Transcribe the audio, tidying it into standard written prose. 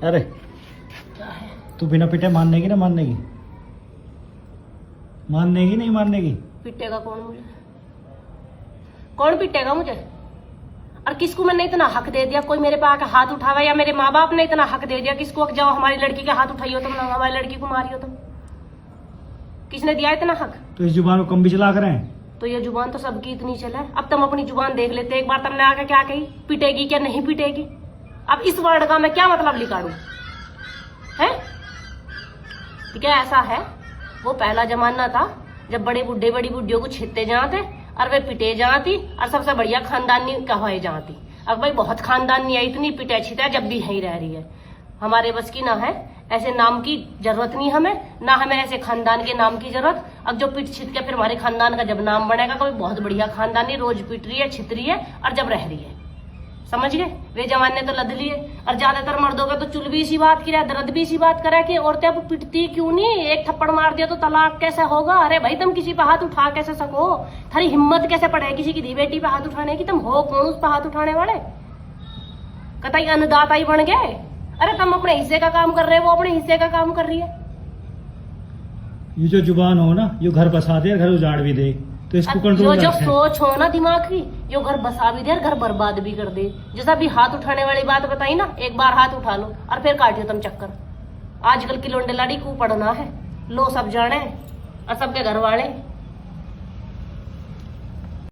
अरे तू बिना पिटे मानने की ना मानने की? मानने की नहीं मानने की? पिटेगा कौन मुझे? कौन पिटेगा मुझे? और किसको मैंने इतना हक दे दिया? कोई मेरे पे आके हाथ उठावा या मेरे माँ बाप ने इतना हक दे दिया किसको जाओ हमारी लड़की के हाथ उठाइयो तुम, ना हमारी लड़की को मारियो तुम? किसने दिया इतना हक? तो इस जुबान को कम भी चला कर हैं। तो ये जुबान तो सबकी इतनी चला है। अब तुम अपनी जुबान देख लेते। एक बार तुमने आके क्या कही, पिटेगी क्या नहीं पिटेगी? अब इस वर्ड का मैं क्या मतलब निकालूं? है ठीक है, ऐसा है। वो पहला जमाना था जब बड़े बुड्ढे बड़ी बुड्ढियों को छेते जाते और वे पिटे जाती और सबसे बढ़िया खानदानी कहवाए जाती। अब भाई बहुत खानदानी है, इतनी पिटे छिटे जब भी यही रह रही है। हमारे बस की ना है, ऐसे नाम की जरूरत नहीं हमें, ना हमें ऐसे खानदान के नाम की जरूरत। अब जो पिट छिट के फिर हमारे खानदान का जब नाम बनेगा, कोई बहुत बढ़िया खानदानी रोज पिट रही है, छित रही है और जब रह रही है, समझ गए? वे जमाने तो लद लिए। और ज्यादातर मर्दों का तो चुल भी इसी बात की रहा, दर्द भी इसी बात करा कि औरतें अब पिटती क्यों नहीं? एक थप्पड़ मार दिया तो तलाक कैसे होगा? अरे भाई तुम किसी पे हाथ उठा कैसे सको? थारी हिम्मत कैसे पड़े किसी की धी बेटी पे हाथ उठाने की? तुम हो कौन उस पे हाथ उठाने वाले? कतई अन्नदाता ही बन गए। अरे तुम अपने हिस्से का काम कर रहे हो, वो अपने हिस्से का काम कर रही है। ये जो जुबान हो ना, ये घर बसा दे, घर उजाड़ भी दे, तो इसको जो कंट्रोल जो रखें। सोच हो ना दिमाग की, जो घर बसा भी दे और घर बर्बाद भी कर दे। जैसा भी हाथ उठाने वाली बात बताई ना, एक बार हाथ उठा लो और फिर काटियो तुम चक्कर। आजकल की लोंडे लाड़ी को पढ़ना है, लो सब जाने और सबके घर वाले